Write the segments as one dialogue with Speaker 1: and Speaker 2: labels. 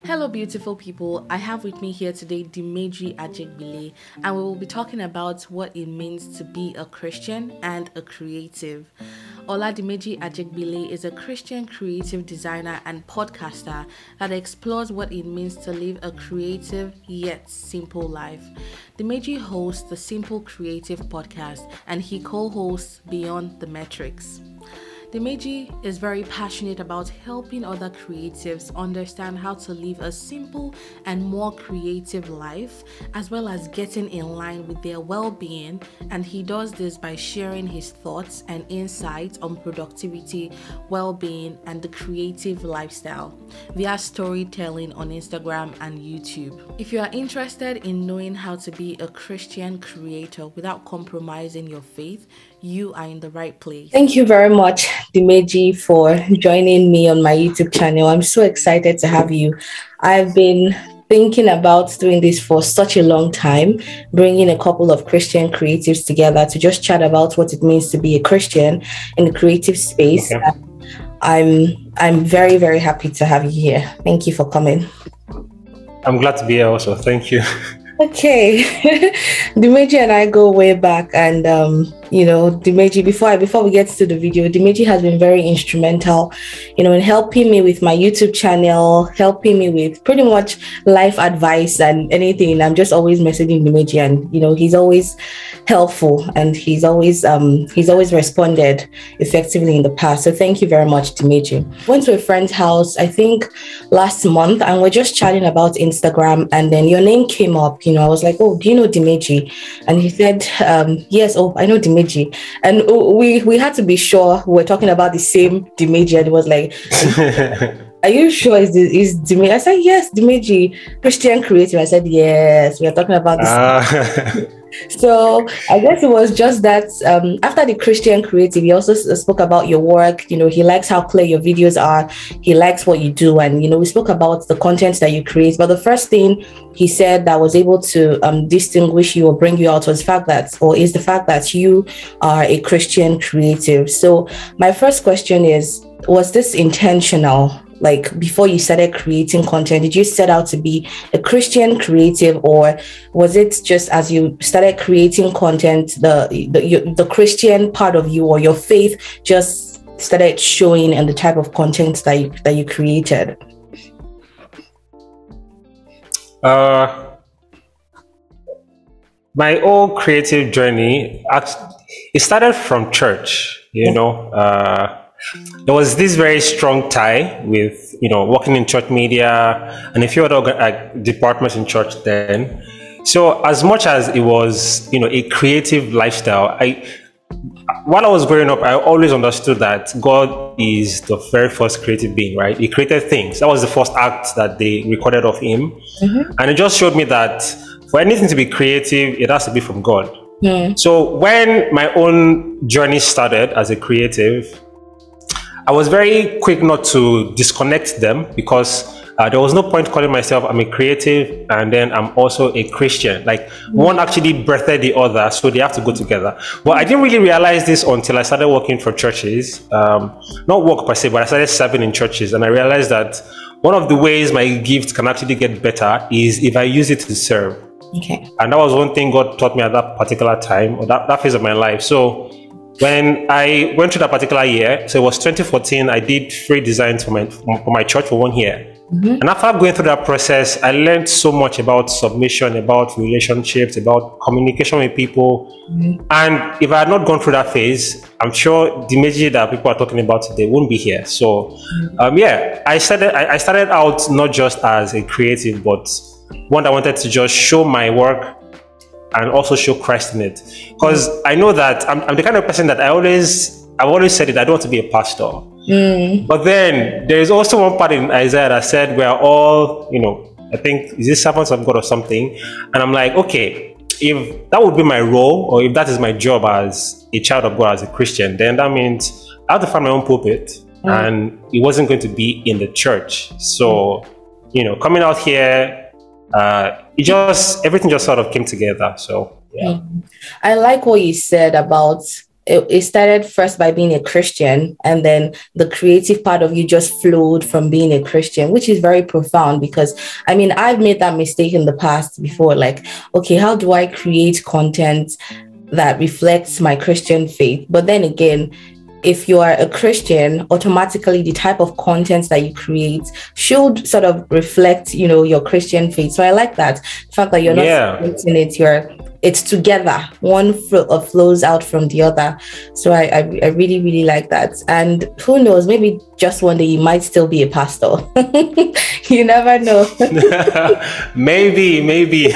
Speaker 1: Hello beautiful people, I have with me here today Dimeji and we will be talking about what it means to be a Christian and a creative. Dimeji is a Christian creative designer and podcaster that explores what it means to live a creative yet simple life. Dimeji hosts the Simple Creative podcast and he co-hosts Beyond the Metrics. Dimeji is very passionate about helping other creatives understand how to live a simple and more creative life, as well as getting in line with their well-being, and he does this by sharing his thoughts and insights on productivity, well-being, and the creative lifestyle via storytelling on Instagram and YouTube. If you are interested in knowing how to be a Christian creator without compromising your faith, you are in the right place. Thank you very much, Dimeji, for joining me on my YouTube channel. I'm so excited to have you. I've been thinking about doing this for such a long time, bringing a couple of Christian creatives together to just chat about what it means to be a Christian in the creative space. Okay. I'm very, very happy to have you here. Thank you for coming.
Speaker 2: I'm glad to be here also. Thank you.
Speaker 1: Okay. Dimeji and I go way back, and Dimeji, before we get to the video, Dimeji has been very instrumental, in helping me with my YouTube channel, helping me with pretty much life advice and anything. I'm just always messaging Dimeji, and he's always helpful, and he's always responded effectively in the past. So thank you very much, Dimeji. Went to a friend's house, I think last month, and we're just chatting about Instagram, and then your name came up. I was like, oh, do you know Dimeji? And he said, yes, oh, I know Dimeji. And we had to be sure we're talking about the same Dimeji. And it was like, are you sure is Dimeji? I said, yes, Dimeji, Christian creative. I said, yes, we are talking about this. So I guess it was just that after the Christian creative, he also spoke about your work. He likes how clear your videos are. He likes what you do. And, we spoke about the content that you create. But the first thing he said that was able to distinguish you or bring you out was the fact that you are a Christian creative. So my first question is, was this intentional? Like, before you started creating content, did you set out to be a Christian creative, or was it just as you started creating content, the Christian part of you or your faith just started showing in the type of content that you created?
Speaker 2: My whole creative journey, it started from church, There was this very strong tie with, working in church media and a few other departments in church then. So as much as it was, a creative lifestyle, while I was growing up, I always understood that God is the very first creative being, right? He created things. That was the first act that they recorded of him. Mm-hmm. And it just showed me that for anything to be creative, it has to be from God. Mm. So when my own journey started as a creative, I was very quick not to disconnect them, because there was no point calling myself I'm a creative and then I'm also a Christian. Like, one actually birthed the other, so they have to go together. But I didn't really realize this until I started working for churches. Not work per se, but I started serving in churches, and I realized that one of the ways my gift can actually get better is if I use it to serve. Okay. And that was one thing God taught me at that particular time, or that phase of my life. So when I went through that particular year, so it was 2014, I did free designs for my church for 1 year. Mm-hmm. And after going through that process, I learned so much about submission, about relationships, about communication with people. Mm-hmm. And if I had not gone through that phase, I'm sure the Dimeji that people are talking about today wouldn't be here. So, I started out not just as a creative, but one that wanted to just show my work and also show Christ in it. Because I know that I'm the kind of person that I've always said it, I don't want to be a pastor. Mm. But then there's also one part in Isaiah that said we are all, I think, is this servants of God or something? And I'm like, okay, if that would be my role, or if that is my job as a child of God, as a Christian, then that means I have to find my own pulpit. Mm. And it wasn't going to be in the church. So, coming out here, everything just sort of came together. So yeah.
Speaker 1: I like what you said about it started first by being a Christian, and then the creative part of you just flowed from being a Christian, which is very profound. Because I mean, I've made that mistake in the past before. Like, okay, how do I create content that reflects my Christian faith? But then again, if you are a Christian, automatically the type of content that you create should sort of reflect, your Christian faith. So I like that the fact that you're not separating it, it's together. One flows out from the other. So I really, really like that. And who knows, maybe just one day you might still be a pastor. You never know.
Speaker 2: Maybe.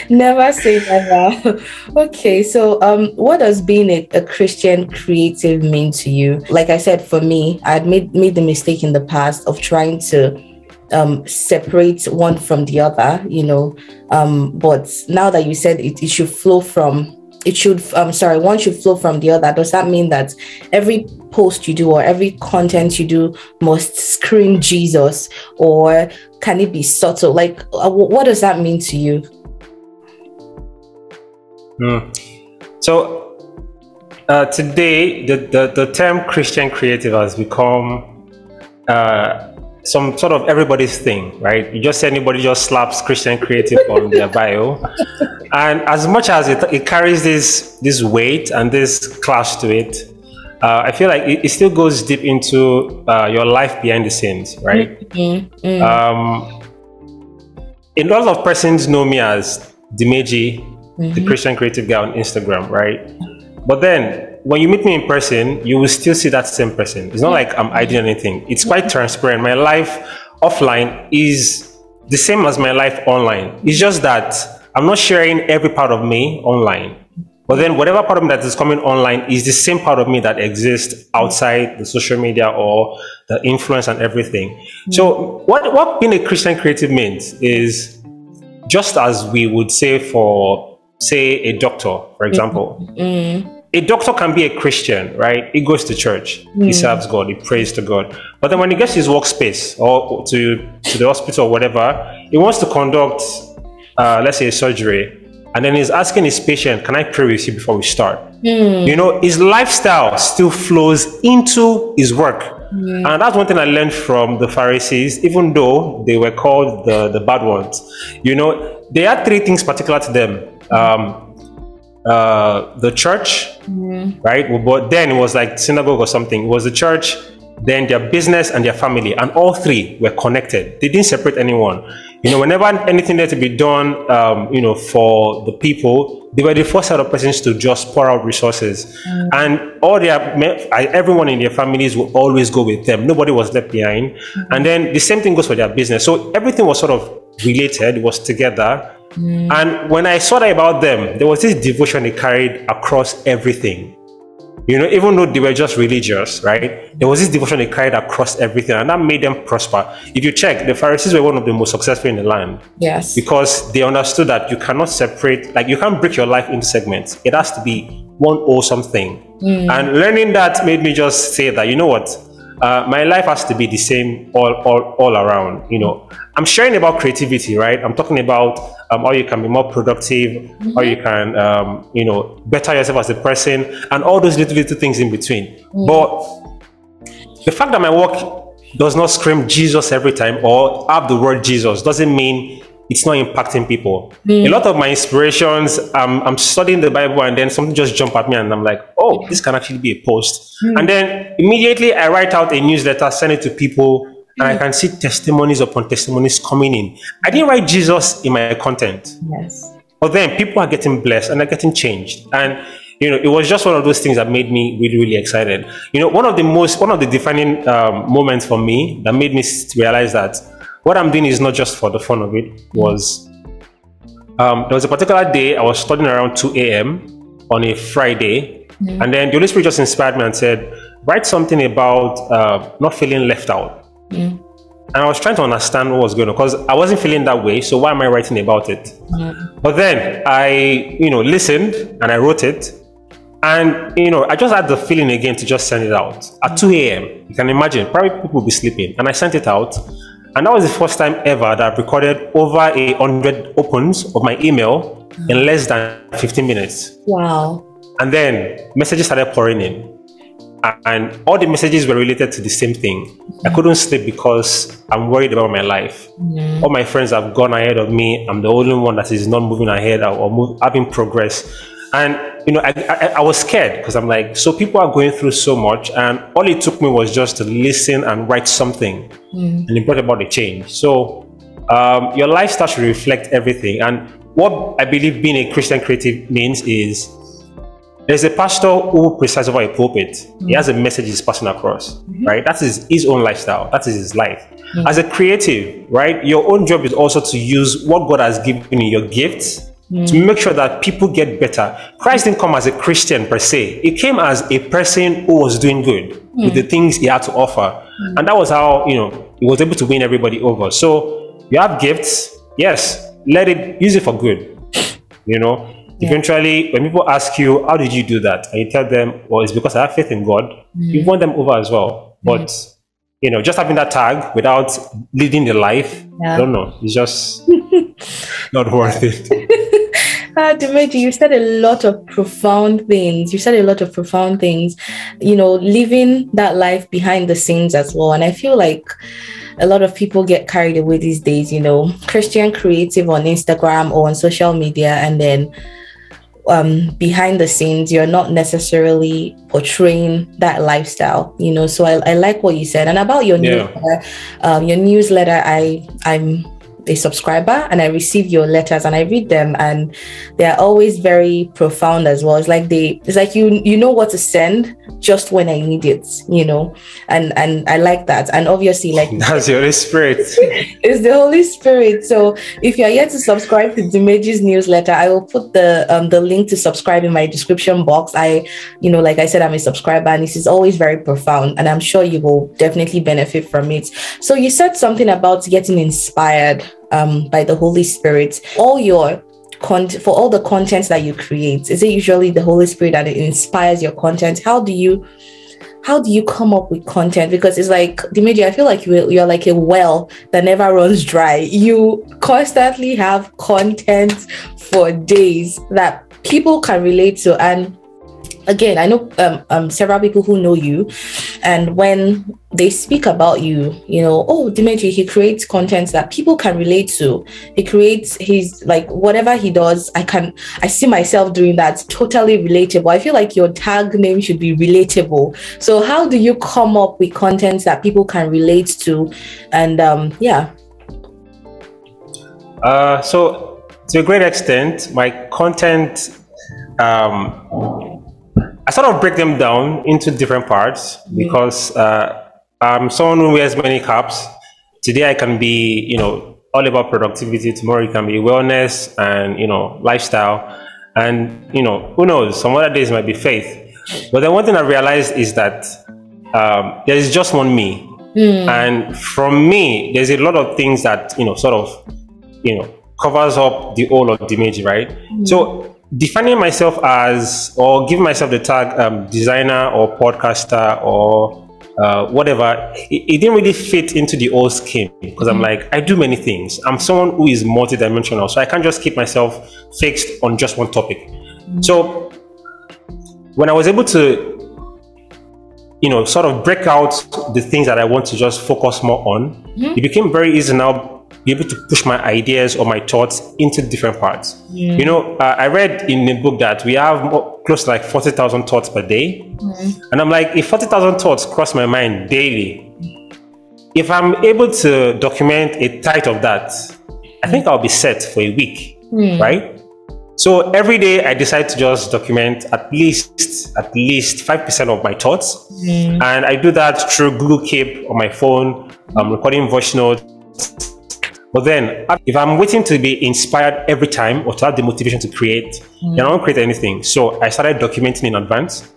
Speaker 1: Never say never. Okay, so what does being a Christian creative mean to you? Like I said, for me, I had made the mistake in the past of trying to separate one from the other, but now that you said it should flow from one should flow from the other, does that mean that every post you do or every content you do must scream Jesus, or can it be subtle? Like, what does that mean to you?
Speaker 2: So today the term Christian creative has become some sort of everybody's thing, right? You just say anybody just slaps Christian creative on their bio, and as much as it carries this weight and this clash to it, I feel like it still goes deep into your life behind the scenes, right? A lot of persons know me as Dimeji, the Christian creative guy on Instagram, right? But then when you meet me in person, you will still see that same person. It's not like I'm hiding anything. It's quite transparent. My life offline is the same as my life online. It's just that I'm not sharing every part of me online. But then whatever part of me that is coming online is the same part of me that exists outside the social media or the influence and everything. So what being a Christian creative means is, just as we would say for, say, a doctor, for example. A doctor can be a Christian, right? He goes to church, he serves God, he prays to God. But then when he gets to his workspace or to the hospital or whatever, he wants to conduct, let's say, a surgery. And then he's asking his patient, can I pray with you before we start? His lifestyle still flows into his work. And that's one thing I learned from the Pharisees, even though they were called the bad ones. They had three things particular to them. The church, right? But then it was like synagogue or something. It was the church, then their business and their family, and all three were connected. They didn't separate anyone. Whenever anything had to be done, for the people, they were the first set of persons to just pour out resources, and everyone in their families would always go with them. Nobody was left behind. And then the same thing goes for their business. So everything was sort of related. It was together. And when I saw that about them, there was this devotion they carried across everything. Even though they were just religious, right? There was this devotion they carried across everything, and that made them prosper. If you check, the Pharisees were one of the most successful in the land.
Speaker 1: Yes.
Speaker 2: Because they understood that you cannot separate, like you can't break your life into segments. It has to be one awesome thing. And learning that made me just say that, you know what? My life has to be the same all around. I'm sharing about creativity, right? I'm talking about how you can be more productive, how you can, better yourself as a person, and all those little things in between. But the fact that my work does not scream Jesus every time or have the word Jesus doesn't mean it's not impacting people. A lot of my inspirations, I'm studying the Bible and then something just jump at me and I'm like, oh, this can actually be a post. And then immediately I write out a newsletter, send it to people, and I can see testimonies upon testimonies coming in. I didn't write Jesus in my content.
Speaker 1: Yes.
Speaker 2: But then people are getting blessed and they're getting changed. And it was just one of those things that made me really, really excited. One of the defining moments for me that made me realize that what I'm doing is not just for the fun of it was, there was a particular day I was studying around 2 a.m. on a Friday. And then the Holy Spirit just inspired me and said, write something about not feeling left out. And I was trying to understand what was going on because I wasn't feeling that way. So why am I writing about it? But then I, listened and I wrote it. And, I just had the feeling again to just send it out at 2 a.m. You can imagine, probably people will be sleeping. And I sent it out. And that was the first time ever that I've recorded over 100 opens of my email in less than 15 minutes.
Speaker 1: Wow.
Speaker 2: And then messages started pouring in. And all the messages were related to the same thing. I couldn't sleep because I'm worried about my life. All my friends have gone ahead of me. I'm the only one that is not moving ahead or having progress. And I was scared because I'm like, so people are going through so much, and all it took me was just to listen and write something, and it brought about a change. So your lifestyle should reflect everything. And what I believe being a Christian creative means is, there's a pastor who presides over a pulpit. He has a message he's passing across, right? That is his own lifestyle. That is his life. As a creative, right, your own job is also to use what God has given you, your gifts, to make sure that people get better. Christ didn't come as a Christian per se. He came as a person who was doing good with the things he had to offer. And that was how, he was able to win everybody over. So you have gifts. Yes, use it for good, Eventually, when people ask you, how did you do that? And you tell them, well, it's because I have faith in God. You won them over as well. But, just having that tag without leading the life, I don't know. It's just not worth it.
Speaker 1: Dimeji, you said a lot of profound things. Living that life behind the scenes as well. And I feel like a lot of people get carried away these days, Christian creative on Instagram or on social media, and then behind the scenes, you're not necessarily portraying that lifestyle, So I like what you said. And about your newsletter, I'm a subscriber and I receive your letters and I read them, and they're always very profound as well. It's like you know what to send just when I need it, and I like that. And obviously, like,
Speaker 2: that's the Holy Spirit.
Speaker 1: It's the Holy Spirit. So if you're yet to subscribe to Dimeji's newsletter, I will put the link to subscribe in my description box. Like I said, I'm a subscriber, and this is always very profound, and I'm sure you will definitely benefit from it. So you said something about getting inspired by the Holy Spirit. For all the content that you create, is it usually the Holy Spirit that inspires your content? How do you come up with content? Because it's like, Dimeji, I feel like you're like a well that never runs dry. You constantly have content for days that people can relate to. And again, I know several people who know you, and when they speak about you, oh, Dimeji, he creates content that people can relate to. He creates whatever he does, I see myself doing that. Totally relatable. I feel like your tag name should be relatable. So how do you come up with content that people can relate to? And
Speaker 2: so to a great extent, my content, I sort of break them down into different parts because I'm someone who wears many caps. Today I can be, all about productivity. Tomorrow it can be wellness and, lifestyle. And, who knows, some other days might be faith. But then one thing I realized is that there is just one me. And from me, there's a lot of things that, covers up the whole of Dimeji, right? So defining myself as, or giving myself the tag designer or podcaster or whatever, it didn't really fit into the old scheme, because I'm like, I do many things. I'm someone who is multidimensional, so I can't just keep myself fixed on just one topic. So when I was able to sort of break out the things that I want to just focus more on, it became very easy now be able to push my ideas or my thoughts into different parts. I read in the book that we have close to like 40,000 thoughts per day. And I'm like, if 40,000 thoughts cross my mind daily, if I'm able to document a tithe of that, I think I'll be set for a week, right? So every day I decide to just document at least 5% of my thoughts. And I do that through Google Keep on my phone. I'm recording voice notes. But then, if I'm waiting to be inspired every time or to have the motivation to create, then I won't create anything. So I started documenting in advance.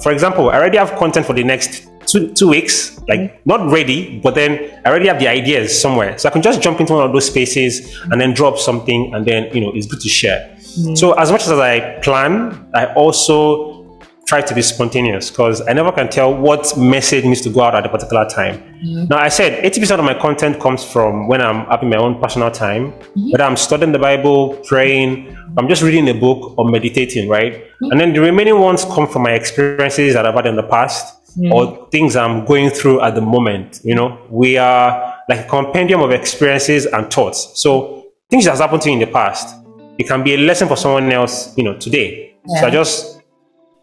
Speaker 2: For example, I already have content for the next two weeks, like not ready, but then I already have the ideas somewhere. So I can just jump into one of those spaces and then drop something, and then, it's good to share. So as much as I plan, I also try to be spontaneous because I never can tell what message needs to go out at a particular time. Now, I said 80% of my content comes from when I'm having my own personal time, whether I'm studying the Bible, praying, I'm just reading a book or meditating, right? And then the remaining ones come from my experiences that I've had in the past or things I'm going through at the moment. You know, we are like a compendium of experiences and thoughts. So things that has happened to you in the past, it can be a lesson for someone else, you know, today. So I just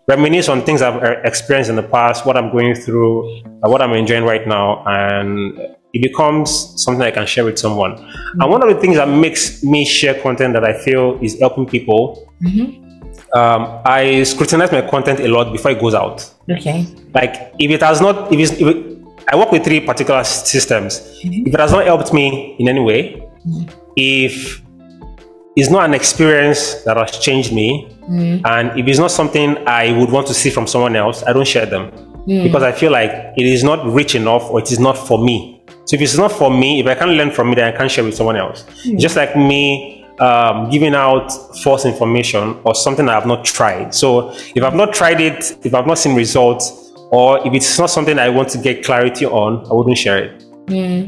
Speaker 2: reminisce on things I've experienced in the past, what I'm going through, what I'm enjoying right now, and it becomes something I can share with someone. And one of the things that makes me share content that I feel is helping people, I scrutinize my content a lot before it goes out.
Speaker 1: Okay.
Speaker 2: Like if it has not, I work with 3 particular systems. If it has not helped me in any way, if it's not an experience that has changed me, and if it's not something I would want to see from someone else, I don't share them because I feel like it is not rich enough or it is not for me. So if it's not for me, if I can't learn from it, then I can't share with someone else. Just like me giving out false information or something I have not tried. So if I've not tried it, if I've not seen results, or if it's not something I want to get clarity on, I wouldn't share it.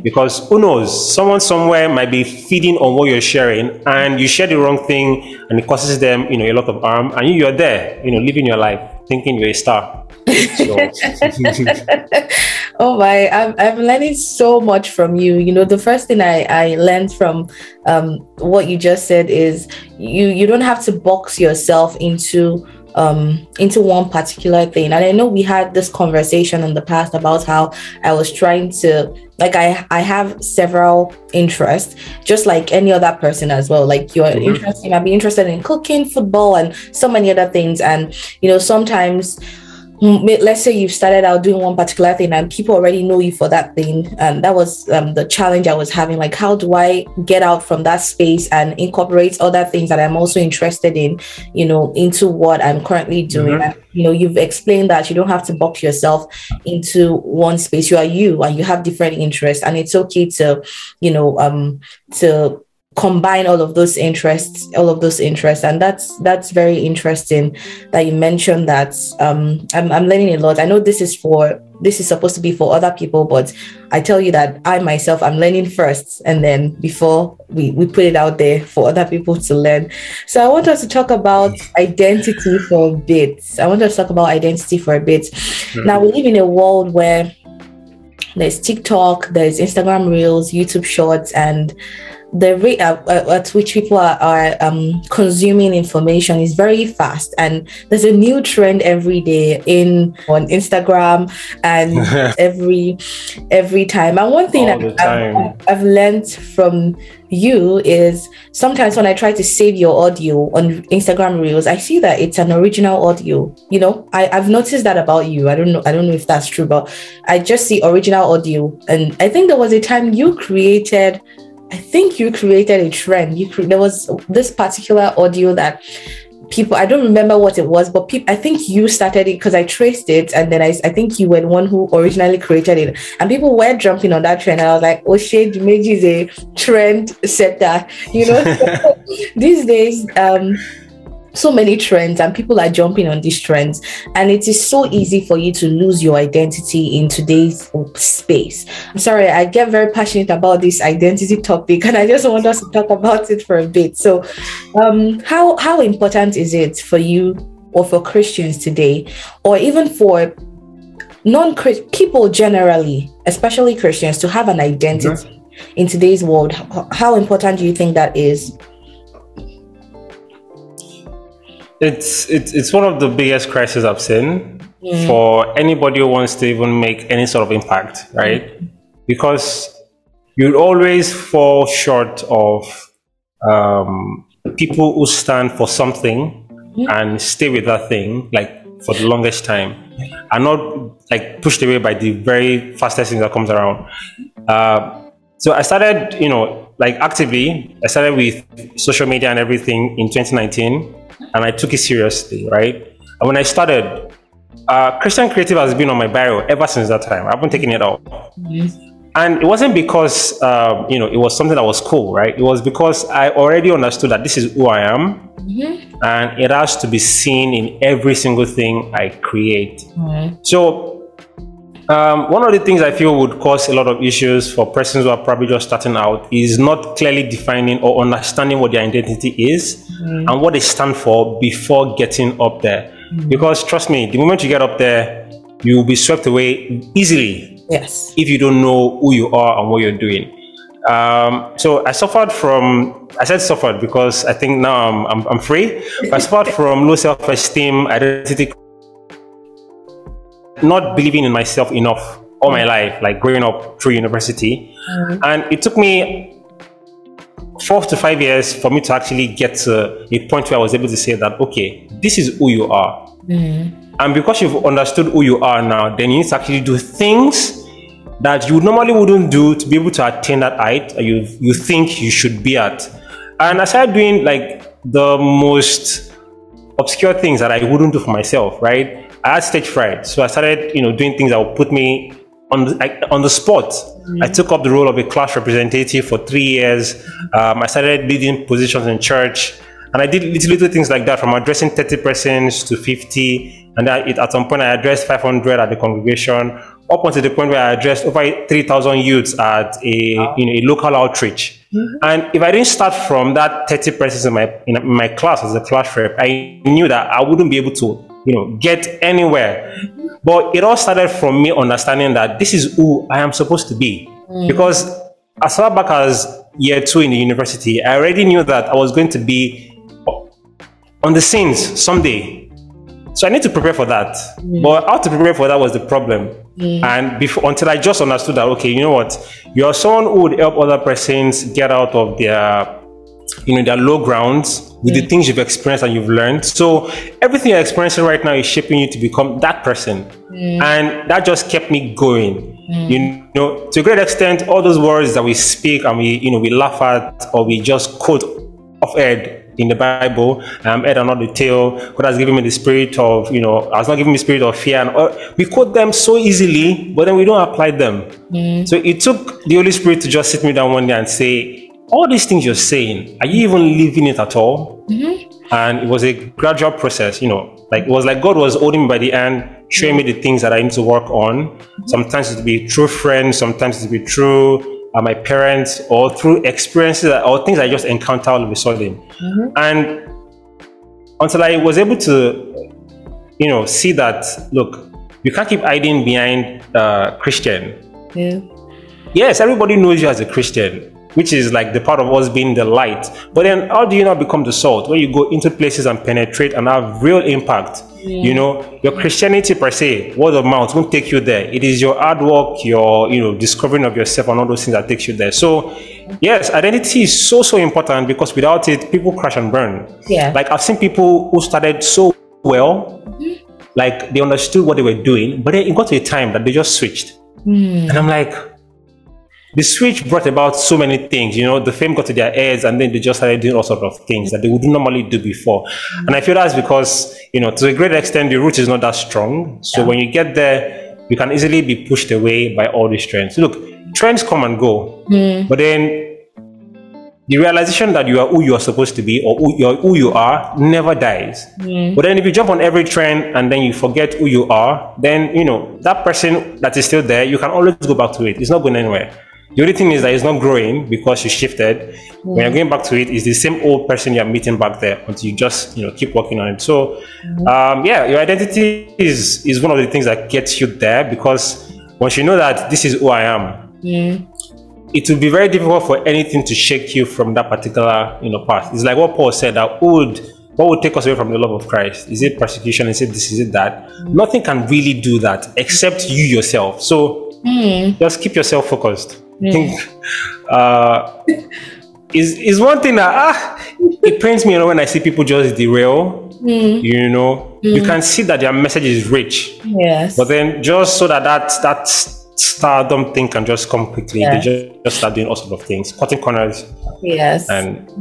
Speaker 2: Because who knows, someone somewhere might be feeding on what you're sharing and you share the wrong thing and it causes them, you know, a lot of harm, and you're there, you know, living your life thinking you're a star. So.
Speaker 1: Oh my, I'm learning so much from you. You know, the first thing I learned from what you just said is you don't have to box yourself into one particular thing. And I know we had this conversation in the past about how I was trying to, like, I have several interests, just like any other person as well. Like you're interested, you might be interested in cooking, football, and so many other things. And, you know, sometimes, let's say you've started out doing one particular thing and people already know you for that thing, and that was the challenge I was having. Like, how do I get out from that space and incorporate other things that I'm also interested in, you know, into what I'm currently doing? And, you know, you've explained that you don't have to box yourself into one space. You are you, and you have different interests, and it's okay to, you know, to combine all of those interests, and that's very interesting that you mentioned that. I'm learning a lot. I know this is supposed to be for other people, but I tell you that I myself, I'm learning first, and then before we put it out there for other people to learn. So I want us to talk about identity for a bit. Now, we live in a world where there's TikTok, there's Instagram Reels, YouTube Shorts, and the rate at which people are consuming information is very fast, and there's a new trend every day on Instagram and every time. And one thing I've learned from you is sometimes when I try to save your audio on Instagram Reels, I see that it's an original audio. You know, I've noticed that about you. I don't know if that's true, but I just see original audio. And I think there was a time you created a trend. There was this particular audio that people, I don't remember what it was, but I think you started it because I traced it, and then I think you were the one who originally created it, and people were jumping on that trend. And I was like, oh shit, Dimeji is a trend setter, you know. So these days, so many trends, and people are jumping on these trends, and it is so easy for you to lose your identity in today's space. I'm sorry, I get very passionate about this identity topic, and I just want us to talk about it for a bit. So how important is it for you, or for Christians today, or even for people generally, especially Christians, to have an identity in today's world? How important do you think that is?
Speaker 2: It's one of the biggest crises I've seen for anybody who wants to even make any sort of impact, right? Because you'll always fall short of people who stand for something and stay with that thing like for the longest time, and not like pushed away by the very fastest thing that comes around. So I started, you know, like actively, I started with social media and everything in 2019. And I took it seriously, right? And when I started, Christian Creative has been on my bio ever since that time. I haven't taken it off. And it wasn't because, it was something that was cool, right? It was because I already understood that this is who I am. And it has to be seen in every single thing I create. So one of the things I feel would cause a lot of issues for persons who are probably just starting out is not clearly defining or understanding what their identity is and what they stand for before getting up there. Because trust me, the moment you get up there, you will be swept away easily.
Speaker 1: Yes.
Speaker 2: If you don't know who you are and what you're doing. So I said suffered because I think now I'm free. But I suffered from low self-esteem, identity, not believing in myself enough all my life, like growing up through university. And it took me 4 to 5 years for me to actually get to a point where I was able to say that, okay, this is who you are. And because you've understood who you are now, then you need to actually do things that you normally wouldn't do to be able to attain that height you think you should be at. And I started doing like the most obscure things that I wouldn't do for myself, right? I had stage fright. So I started, doing things that would put me on the spot. I took up the role of a class representative for 3 years. I started leading positions in church. And I did little things like that, from addressing 30 persons to 50. And at some point, I addressed 500 at the congregation, up until the point where I addressed over 3,000 youths at a local outreach. And if I didn't start from that 30 persons in my class as a class rep, I knew that I wouldn't be able to, get anywhere. But it all started from me understanding that this is who I am supposed to be. Because as far back as year 2 in the university, I already knew that I was going to be on the scenes someday. So I need to prepare for that. But how to prepare for that was the problem. And until I just understood that, okay, you know what? You're someone who would help other persons get out of their low grounds with the things you've experienced and you've learned. So everything you're experiencing right now is shaping you to become that person. And that just kept me going. To a great extent, all those words that we speak and we laugh at, or we just quote off-air in the Bible, head and not the tail. God has given me the spirit of, has not given me the spirit of fear. And we quote them so easily, but then we don't apply them. So it took the Holy Spirit to just sit me down one day and say, all these things you're saying, are you even living it at all? And it was a gradual process, it was like God was holding me by the hand, showing me the things that I need to work on. Sometimes it would be through friends, sometimes it would be through my parents, or through experiences or things I just encountered all of a sudden. And until I was able to, see that, look, you can't keep hiding behind Christian. Yes, everybody knows you as a Christian, which is like the part of us being the light. But then how do you not become the salt? When you go into places and penetrate and have real impact, your Christianity per se, word of mouth won't take you there. It is your hard work, your, discovering of yourself and all those things that takes you there. So yes, identity is so important, because without it, people crash and burn. Like I've seen people who started so well, like they understood what they were doing, but then it got to a time that they just switched. And I'm like, the switch brought about so many things, the fame got to their heads, and then they just started doing all sorts of things that they would normally do before. And I feel that's because, to a great extent, the root is not that strong. So when you get there, you can easily be pushed away by all these trends. Look, trends come and go, but then the realization that you are who you are supposed to be, or who you are, never dies. But then if you jump on every trend and then you forget who you are, then, that person that is still there, you can always go back to it. It's not going anywhere. The only thing is that it's not growing because you shifted. When you're going back to it, it's the same old person you're meeting back there until you just, keep working on it. So, your identity is one of the things that gets you there, because once you know that this is who I am, it will be very difficult for anything to shake you from that particular, path. It's like what Paul said, that what would take us away from the love of Christ? Is it persecution? Is it this? Is it that? Nothing can really do that except you yourself. So just keep yourself focused. I think is one thing that it pains me, when I see people just derail. You can see that their message is rich, but then just so that stardom thing can just come quickly, they just start doing all sorts of things, cutting corners.
Speaker 1: And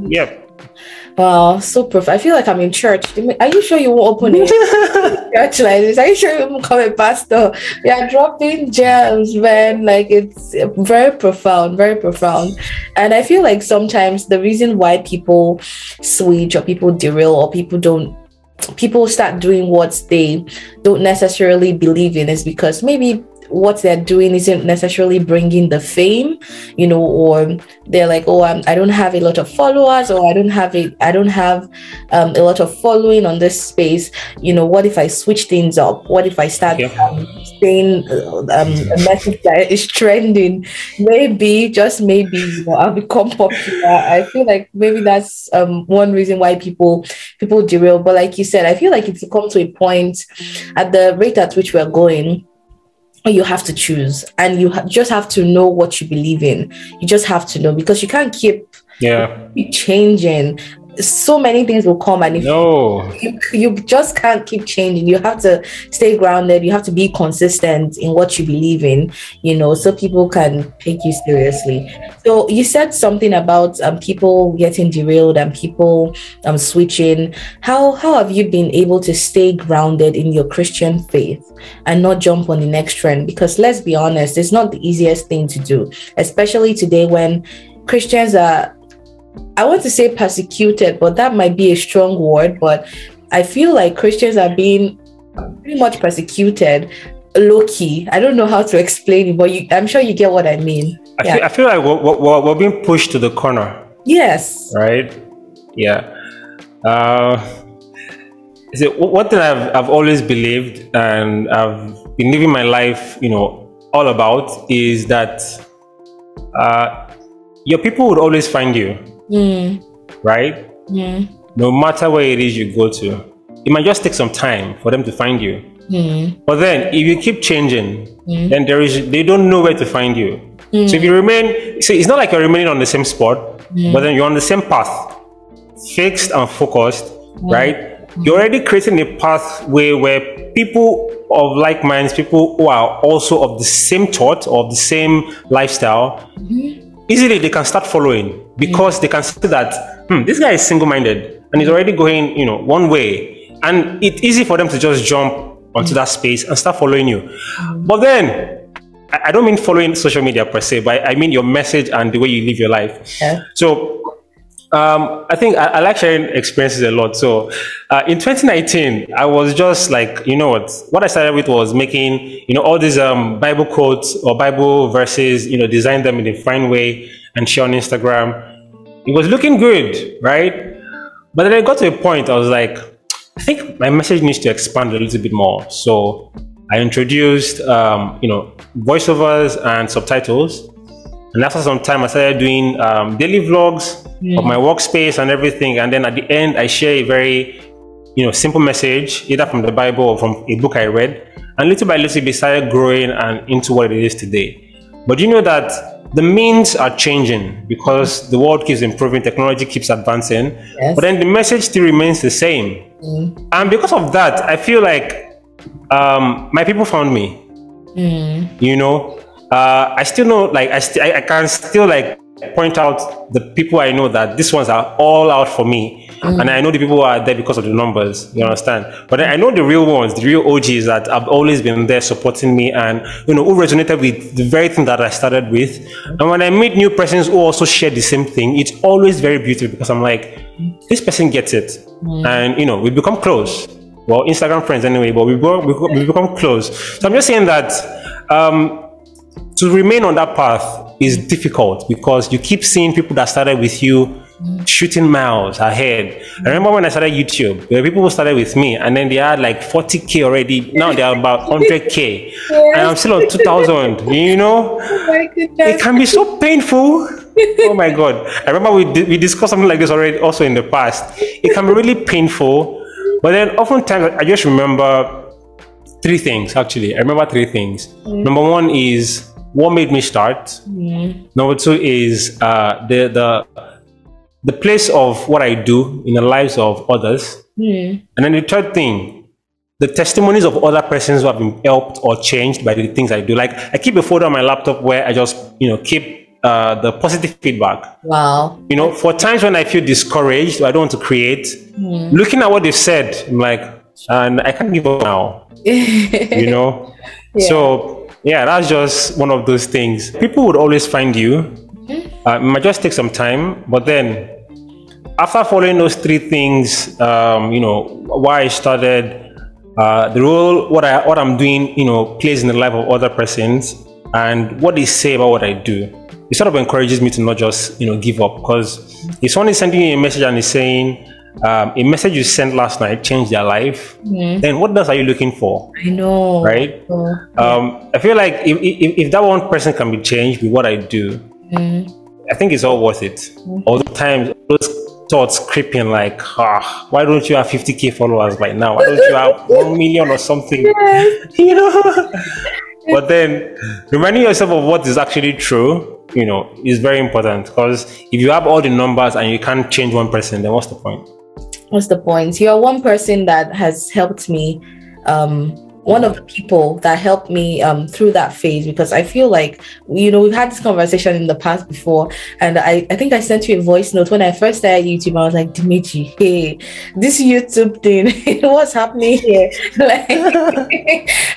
Speaker 1: Wow, so I feel like I'm in church. Are you sure you won't open a church like this? Are you sure you won't become a pastor? We are dropping gems, man. Like it's very profound, very profound. And I feel like sometimes the reason why people switch or people derail or people start doing what they don't necessarily believe in is because maybe what they're doing isn't necessarily bringing the fame, or they're like, oh, I don't have a lot of followers, or I don't have a lot of following on this space. What if I switch things up? What if I start saying a message that is trending? Maybe, just maybe, I'll become popular. I feel like maybe that's one reason why people derail. But like you said, I feel like it's come to a point at the rate at which we're going, you have to choose, and you just have to know what you believe in. You just have to know, because you can't keep changing. So many things will come, and if you just can't keep changing. You have to stay grounded. You have to be consistent in what you believe in, so people can take you seriously. So you said something about people getting derailed and people switching. How have you been able to stay grounded in your Christian faith and not jump on the next trend? Because let's be honest, it's not the easiest thing to do, especially today when Christians are, I want to say persecuted, but that might be a strong word. But I feel like Christians are being pretty much persecuted low key. I don't know how to explain it, but I'm sure you get what I mean.
Speaker 2: I feel like we're being pushed to the corner.
Speaker 1: Yes.
Speaker 2: Right? Yeah. One thing I've always believed, and I've been living my life, all about, is that your people would always find you. Right? No matter where it is you go to. It might just take some time for them to find you. But then if you keep changing, then they don't know where to find you. So if you remain, see, it's not like you're remaining on the same spot, but then you're on the same path, fixed and focused, right? You're already creating a pathway where people of like minds, people who are also of the same thought or of the same lifestyle, easily they can start following, because they can see that this guy is single-minded and he's already going, one way, and it's easy for them to just jump onto that space and start following you. But then I don't mean following social media per se, but I mean your message and the way you live your life. So I think I like sharing experiences a lot. So in 2019, I was just like, what I started with was making, all these Bible quotes or Bible verses, design them in a fine way and share on Instagram. It was looking good, right? But then I got to a point, I was like, I think my message needs to expand a little bit more. So I introduced, voiceovers and subtitles. And after some time, I started doing daily vlogs of my workspace and everything. And then at the end, I share a very, simple message, either from the Bible or from a book I read. And little by little, they started growing and into what it is today. But you know that the means are changing because the world keeps improving, technology keeps advancing. But then the message still remains the same. And because of that, I feel like my people found me. I still know, like, I can still, like, point out the people I know that these ones are all out for me. And I know the people who are there because of the numbers, you understand? But then I know the real ones, the real OGs that have always been there supporting me and, who resonated with the very thing that I started with. And when I meet new persons who also share the same thing, it's always very beautiful because I'm like, this person gets it. And, we become close. Well, Instagram friends anyway, but we become close. So I'm just saying that to remain on that path is difficult because you keep seeing people that started with you shooting miles ahead. I remember when I started YouTube, there were people who started with me and then they had like 40K already. Now they are about 100K. And I'm still on 2,000, Oh my goodness. It can be so painful. Oh my God. I remember we discussed something like this already also in the past. It can be really painful. But then oftentimes I just remember three things, actually. I remember three things. Number one is what made me start. Number two is the place of what I do in the lives of others. And then the third thing, the testimonies of other persons who have been helped or changed by the things I do. Like I keep a folder on my laptop where I just, keep the positive feedback.
Speaker 1: Wow.
Speaker 2: You know, for times when I feel discouraged or I don't want to create, looking at what they've said, I'm like, and I can't give up now. You know?
Speaker 1: Yeah.
Speaker 2: So yeah, that's just one of those things. People would always find you. It might just take some time, but then after following those three things, you know, why I started, the role, what I'm doing, you know, plays in the life of other persons, and what they say about what I do, it sort of encourages me to not just, you know, give up. Because if someone is sending you a message and is saying, a message you sent last night changed their life, then what else are you looking for?
Speaker 1: I know.
Speaker 2: Right? I feel like if that one person can be changed with what I do, I think it's all worth it. All the times, those thoughts creeping like, why don't you have 50K followers by now? Why don't you have 1 million or something? You know? But then reminding yourself of what is actually true, you know, is very important. Because if you have all the numbers and you can't change one person, then what's the point?
Speaker 1: What's the point? You're one person that has helped me, one of the people that helped me through that phase, because I feel like, you know, we've had this conversation in the past before, and I think I sent you a voice note when I first started YouTube. I was like, Dimeji, hey, this YouTube thing, what's happening here? Like,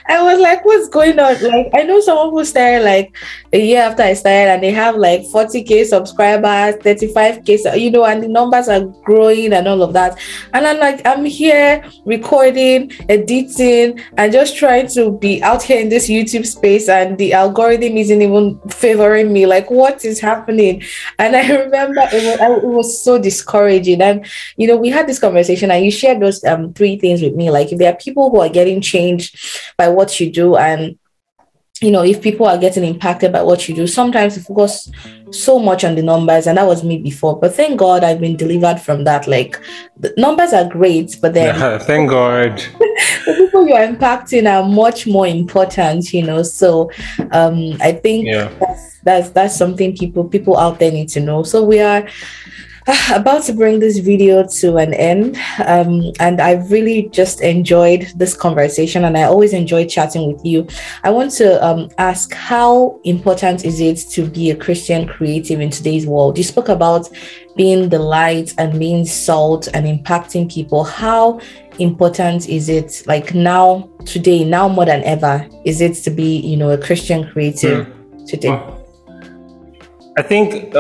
Speaker 1: I was like, what's going on? Like, I know someone who started like a year after I started, and they have like 40K subscribers, 35K, you know, and the numbers are growing and all of that. And I'm like, I'm here recording, editing, and just trying to be out here in this YouTube space, and the algorithm isn't even favoring me. Like, what is happening? And I remember it was so discouraging. And you know, we had this conversation, and you shared those three things with me. Like, if there are people who are getting changed by what you do, and you know, if people are getting impacted by what you do, sometimes you focus so much on the numbers, and that was me before. But thank God I've been delivered from that. Like, the numbers are great, but then
Speaker 2: thank God,
Speaker 1: the people you're impacting are much more important, you know. So I think that's something people out there need to know. So we are about to bring this video to an end, and I really just enjoyed this conversation, and I always enjoy chatting with you. I want to ask, how important is it to be a Christian creative in today's world? You spoke about being the light and being salt and impacting people. How important is it, like now, today, now more than ever, is it to be, you know, a Christian creative today?
Speaker 2: I think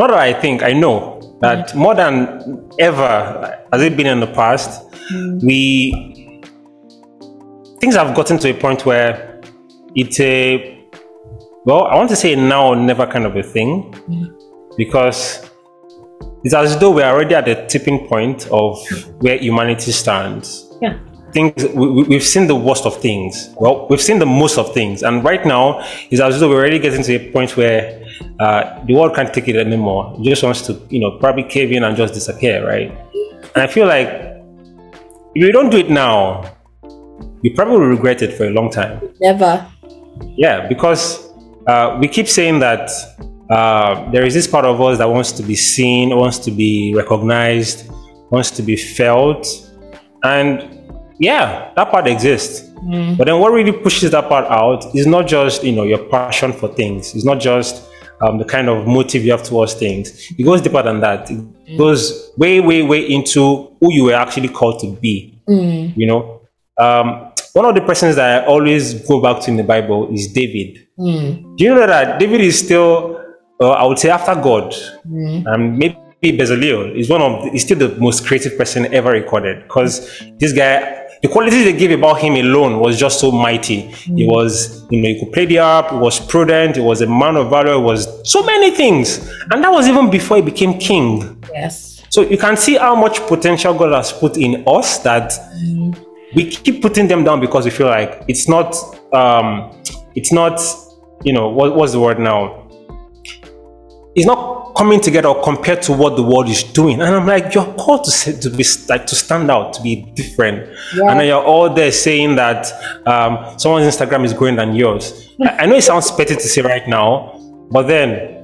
Speaker 2: not that I think, I know that more than ever, has it been in the past, things have gotten to a point where it's a, well, I want to say now or never kind of a thing, because it's as though we're already at the tipping point of where humanity stands. Yeah. We've seen the worst of things. Well, we've seen the most of things, and right now it's as though we're already getting to a point where the world can't take it anymore. It just wants to, you know, probably cave in and just disappear, right? And I feel like if you don't do it now, you probably will regret it for a long time.
Speaker 1: Never.
Speaker 2: Yeah, because we keep saying that there is this part of us that wants to be seen, wants to be recognized, wants to be felt, and yeah, that part exists. But then what really pushes that part out is not just, you know, your passion for things. It's not just the kind of motive you have towards things. It goes deeper than that. It goes way, way, way into who you were actually called to be. You know, one of the persons that I always go back to in the Bible is David. Do you know that David is still, I would say, after God, and maybe Bezalel is still the most creative person ever recorded, because this guy, the qualities they gave about him alone was just so mighty. He was, you know, he could play the harp, he was prudent, he was a man of valor, he was so many things. And that was even before he became king. Yes. So you can see how much potential God has put in us, that we keep putting them down because we feel like it's not, you know, what's the word now? It's not coming together compared to what the world is doing. And I'm like, you're called to be like, to stand out, to be different. Yeah. And then you're all there saying that someone's Instagram is growing than yours. I know it sounds petty to say right now, but then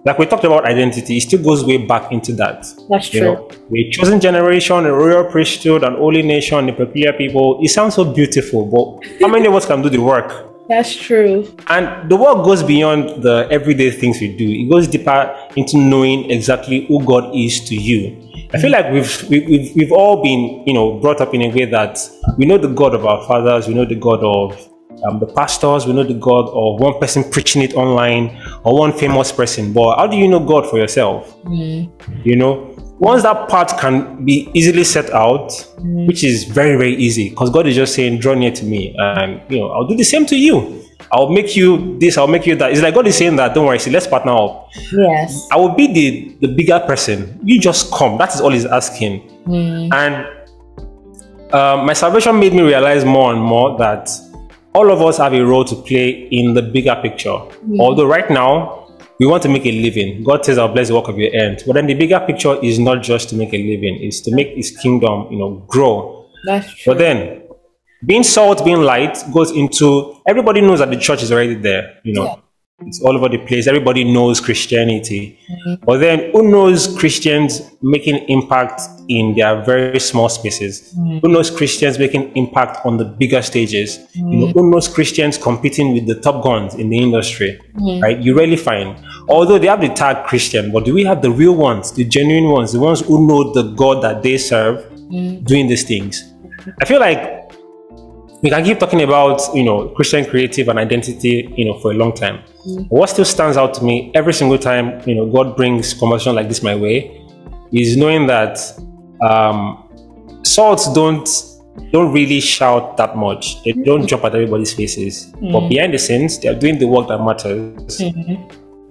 Speaker 2: like we talked about identity, it still goes way back into that. That's true. You know, we're a chosen generation, a royal priesthood, an holy nation, a peculiar people. It sounds so beautiful, but how many of us can do the work?
Speaker 1: That's true.
Speaker 2: And the work goes beyond the everyday things we do. It goes deeper into knowing exactly who God is to you. I feel like we've all been, brought up in a way that we know the God of our fathers, we know the God of the pastors, we know the God of one person preaching it online or one famous person. But how do you know God for yourself? Once that part can be easily set out, which is very, very easy, because God is just saying, draw near to me, and I'll do the same to you. I'll make you this, I'll make you that. It's like God is saying that, don't worry, see, let's partner up.
Speaker 1: Yes.
Speaker 2: I will be the bigger person. You just come. That is all he's asking. And my salvation made me realize more and more that all of us have a role to play in the bigger picture. Although right now, we want to make a living. God says, I'll bless the work of your hands. But then the bigger picture is not just to make a living, it's to make his kingdom, grow.
Speaker 1: That's true.
Speaker 2: But then, being salt, being light goes into, everybody knows that the church is already there, It's all over the place. Everybody knows Christianity. But then who knows Christians making impact in their very small spaces? Who knows Christians making impact on the bigger stages? Who knows Christians competing with the top guns in the industry? Right? You rarely find. Although they have the tag Christian, but do we have the real ones, the genuine ones, the ones who know the God that they serve doing these things? I feel like we can keep talking about, Christian creative and identity, for a long time. What still stands out to me every single time, God brings conversation like this my way, is knowing that salts don't really shout that much. They don't jump at everybody's faces. But behind the scenes, they are doing the work that matters.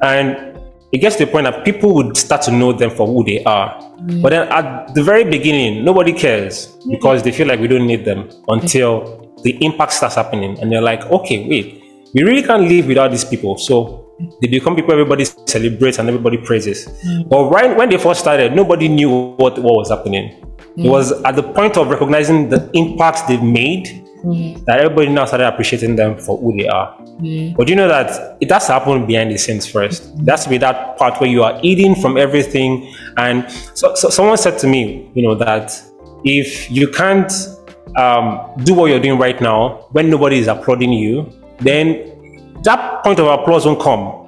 Speaker 2: And it gets to the point that people would start to know them for who they are. But then at the very beginning, nobody cares because they feel like we don't need them until the impact starts happening. And they're like, okay, wait, we really can't live without these people. So they become people everybody celebrates and everybody praises. But right when they first started, nobody knew what was happening. It was at the point of recognizing the impact they've made that everybody now started appreciating them for who they are. But you know that it has to happen behind the scenes first. It has to be that part where you are eating from everything. And so someone said to me, that if you can't do what you're doing right now when nobody is applauding you, then that point of applause won't come.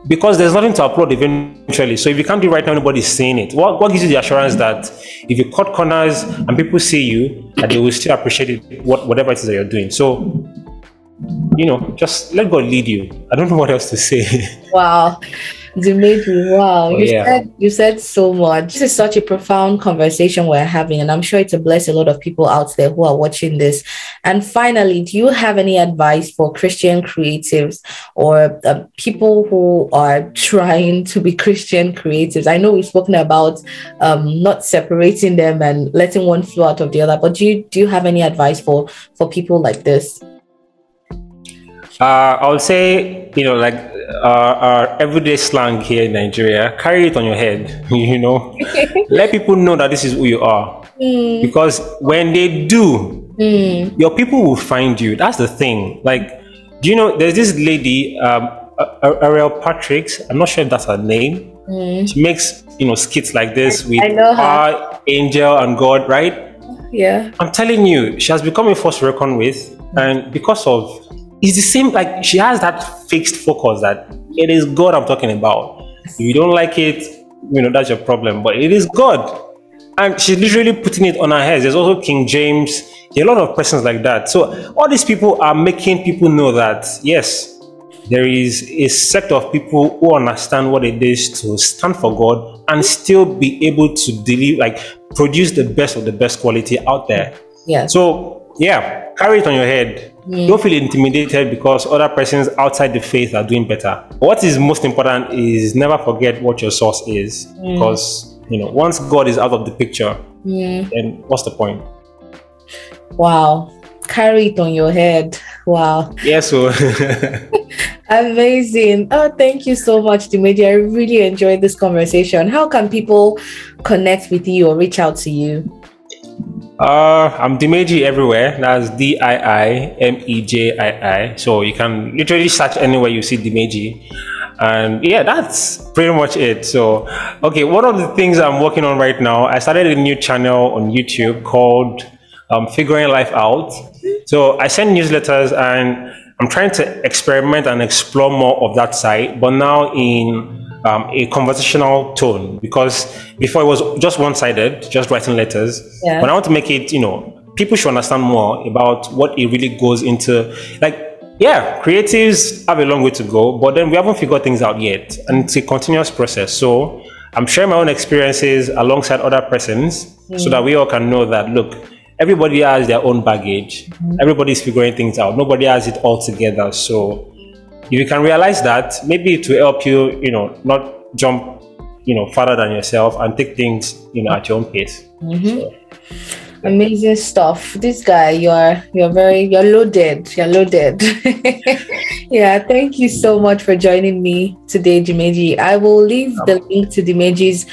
Speaker 2: Because there's nothing to applaud eventually. So if you can't do it right now, nobody's saying it. What gives you the assurance that if you cut corners and people see you, that they will still appreciate it, whatever it is that you're doing? So, just let God lead you. I don't know what else to say.
Speaker 1: Wow. Dimeji, wow, you said so much. This is such a profound conversation we're having, and I'm sure it's a bless a lot of people out there who are watching this. And finally, do you have any advice for Christian creatives or people who are trying to be Christian creatives? I know we've spoken about not separating them and letting one flow out of the other, but do you have any advice for people like this?
Speaker 2: I would say, our everyday slang here in Nigeria, carry it on your head, let people know that this is who you are. Because when they do, your people will find you. That's the thing. Like, do you know, there's this lady, Ariel Patrick's, I'm not sure if that's her name. She makes, skits like this with our angel and God, right?
Speaker 1: Yeah.
Speaker 2: I'm telling you, she has become a force to reckon with. And because of, it's the same, like she has that fixed focus that it is God I'm talking about. If you don't like it, that's your problem, but it is God. And she's literally putting it on her head. There's also King James. There are a lot of persons like that. So all these people are making people know that, yes, there is a set of people who understand what it is to stand for God and still be able to deliver, produce the best of the best quality out there.
Speaker 1: Yeah.
Speaker 2: So, yeah, carry it on your head. Don't feel intimidated because other persons outside the faith are doing better. What is most important is never forget what your source is. Because, once God is out of the picture, then what's the point?
Speaker 1: Wow. Carry it on your head. Wow.
Speaker 2: Yes. So
Speaker 1: amazing. Oh, thank you so much, Dimeji. I really enjoyed this conversation. How can people connect with you or reach out to you?
Speaker 2: I'm Dimeji everywhere. That's Diimejii. So you can literally search anywhere you see Dimeji. And yeah, that's pretty much it. So, okay, one of the things I'm working on right now, I started a new channel on YouTube called Figuring Life Out. So I send newsletters, and I'm trying to experiment and explore more of that side, but now in a conversational tone, because before it was just one-sided, just writing letters.
Speaker 1: Yeah.
Speaker 2: But I want to make it, people should understand more about what it really goes into. Like, yeah, creatives have a long way to go, but then we haven't figured things out yet, and it's a continuous process. So I'm sharing my own experiences alongside other persons, so that we all can know that, look, everybody has their own baggage. Everybody's figuring things out. Nobody has it all together. So if you can realize that, maybe it will help you, not jump, farther than yourself, and take things, at your own pace. So,
Speaker 1: amazing stuff. This guy, you're loaded. You're loaded. Yeah, thank you so much for joining me today, Dimeji. I will leave the link to Dimeji's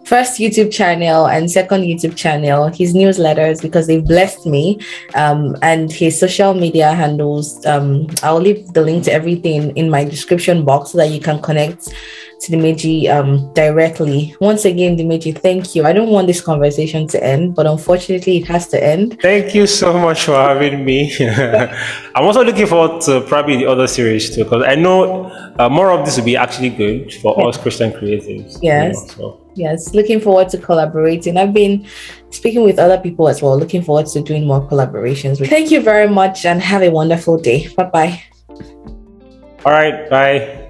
Speaker 1: first YouTube channel and second YouTube channel, his newsletters, because they've blessed me, and his social media handles. I'll leave the link to everything in my description box so that you can connect to Dimeji directly. Once again, Dimeji, thank you. I don't want this conversation to end, but unfortunately it has to end.
Speaker 2: Thank you so much for having me. I'm also looking forward to probably the other series too, because I know more of this will be actually good for us Christian creatives.
Speaker 1: Yes. Yes, looking forward to collaborating. I've been speaking with other people as well, looking forward to doing more collaborations. Thank you very much and have a wonderful day. Bye-bye.
Speaker 2: All right, bye.